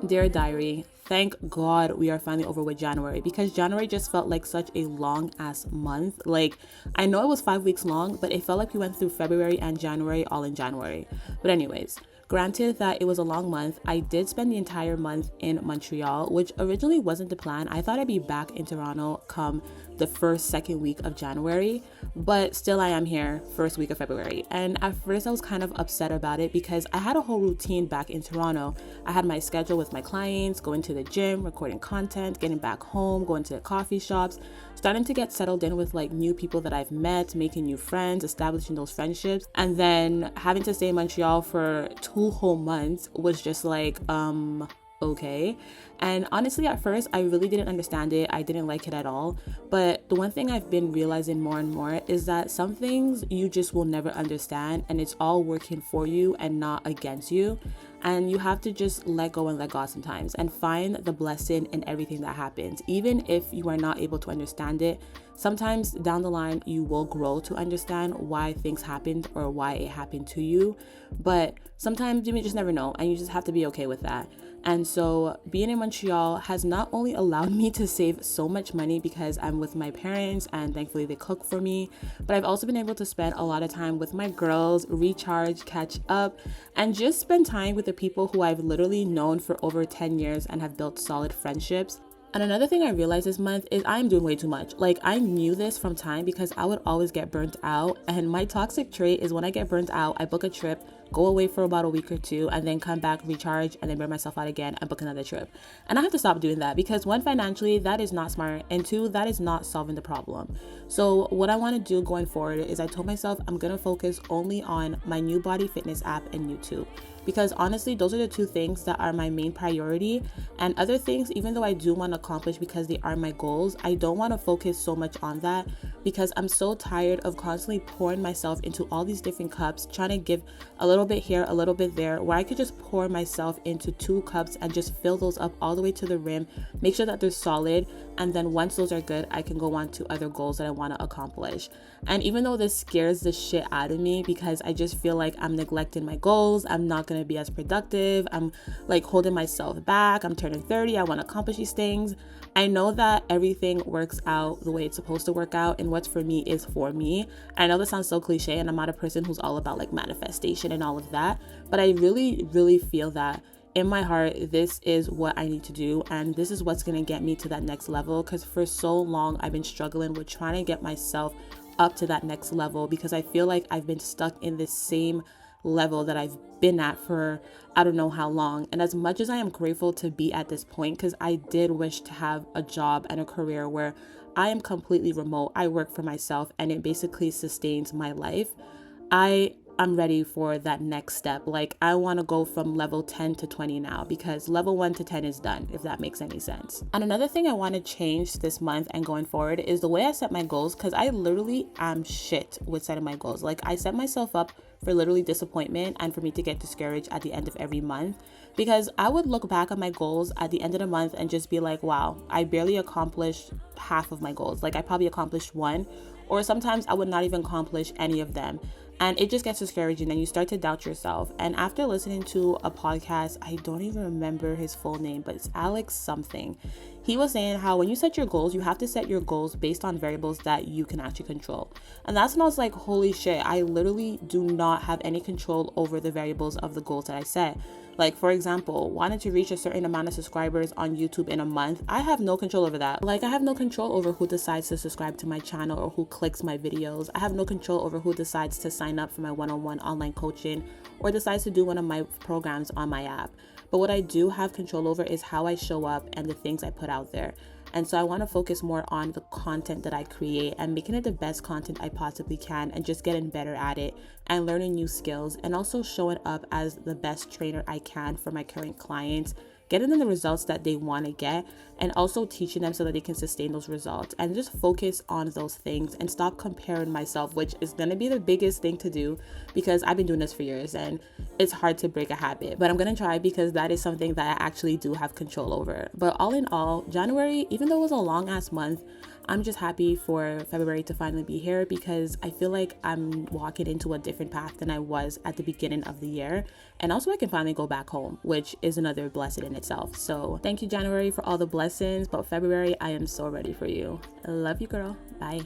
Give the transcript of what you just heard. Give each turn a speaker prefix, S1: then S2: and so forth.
S1: Dear Diary, thank God we are finally over with January, because January just felt like such a long ass month. Like, I know it was 5 weeks long, but it felt like we went through February and January all in January. But anyways, granted that it was a long month, I did spend the entire month in Montreal, which originally wasn't the plan. I thought I'd be back in Toronto come the second week of January, but still I am here first week of February. And at first I was kind of upset about it because I had a whole routine back in Toronto. I had my schedule with my clients, going to the gym, recording content, getting back home, going to the coffee shops, starting to get settled in with like new people that I've met, making new friends, establishing those friendships. And then having to stay in Montreal for 2 whole months was just like, okay. And honestly, at first, I really didn't understand it. I didn't like it at all. But the one thing I've been realizing more and more is that some things you just will never understand, and it's all working for you and not against you. And you have to just let go and let God sometimes and find the blessing in everything that happens. Even if you are not able to understand it, sometimes down the line, you will grow to understand why things happened or why it happened to you. But sometimes you may just never know, and you just have to be okay with that. And so being in Montreal has not only allowed me to save so much money because I'm with my parents and thankfully they cook for me, but I've also been able to spend a lot of time with my girls, recharge, catch up, and just spend time with the people who I've literally known for over 10 years and have built solid friendships. And another thing I realized this month is I'm doing way too much. Like, I knew this from time because I would always get burnt out. And my toxic trait is when I get burnt out, I book a trip, go away for about a week or two, and then come back, recharge, and then burn myself out again and book another trip. And I have to stop doing that because one, financially, that is not smart. And two, that is not solving the problem. So what I want to do going forward is I told myself I'm going to focus only on my NUBODY fitness app and YouTube. Because honestly, those are the 2 things that are my main priority. And other things, even though I do want to accomplish because they are my goals, I don't want to focus so much on that because I'm so tired of constantly pouring myself into all these different cups, trying to give a little bit here, a little bit there, where I could just pour myself into 2 cups and just fill those up all the way to the rim, make sure that they're solid. And then once those are good, I can go on to other goals that I want to accomplish. And even though this scares the shit out of me because I just feel like I'm neglecting my goals, I'm not going to be as productive, I'm like holding myself back, I'm turning 30, I want to accomplish these things. I know that everything works out the way it's supposed to work out, and what's for me is for me. I know this sounds so cliche, and I'm not a person who's all about like manifestation and all of that, but I really, really feel that in my heart, this is what I need to do, and this is what's going to get me to that next level. Because for so long, I've been struggling with trying to get myself up to that next level because I feel like I've been stuck in this same level that I've been at for I don't know how long. And as much as I am grateful to be at this point, because I did wish to have a job and a career where I am completely remote, I work for myself, and it basically sustains my life, I'm ready for that next step. Like, I want to go from level 10 to 20 now because level 1 to 10 is done, if that makes any sense. And another thing I want to change this month and going forward is the way I set my goals, because I literally am shit with setting my goals. Like, I set myself up for literally disappointment and for me to get discouraged at the end of every month, because I would look back at my goals at the end of the month and just be like, wow, I barely accomplished half of my goals. Like, I probably accomplished 1, or sometimes I would not even accomplish any of them. And it just gets discouraging and you start to doubt yourself. And after listening to a podcast, I don't even remember his full name, but it's Alex something. He was saying how when you set your goals, you have to set your goals based on variables that you can actually control. And that's when I was like, holy shit, I literally do not have any control over the variables of the goals that I set. Like, for example, wanting to reach a certain amount of subscribers on YouTube in a month, I have no control over that. Like, I have no control over who decides to subscribe to my channel or who clicks my videos. I have no control over who decides to sign up for my one-on-one online coaching or decides to do one of my programs on my app. But what I do have control over is how I show up and the things I put out there. And so I want to focus more on the content that I create and making it the best content I possibly can, and just getting better at it and learning new skills, and also showing up as the best trainer I can for my current clients, getting them the results that they want to get, and also teaching them so that they can sustain those results, and just focus on those things and stop comparing myself, which is going to be the biggest thing to do because I've been doing this for years and it's hard to break a habit, but I'm going to try because that is something that I actually do have control over. But all in all, January, even though it was a long ass month, I'm just happy for February to finally be here because I feel like I'm walking into a different path than I was at the beginning of the year. And also I can finally go back home, which is another blessing in itself. So thank you, January, for all the blessings. But February, I am so ready for you. I love you, girl. Bye.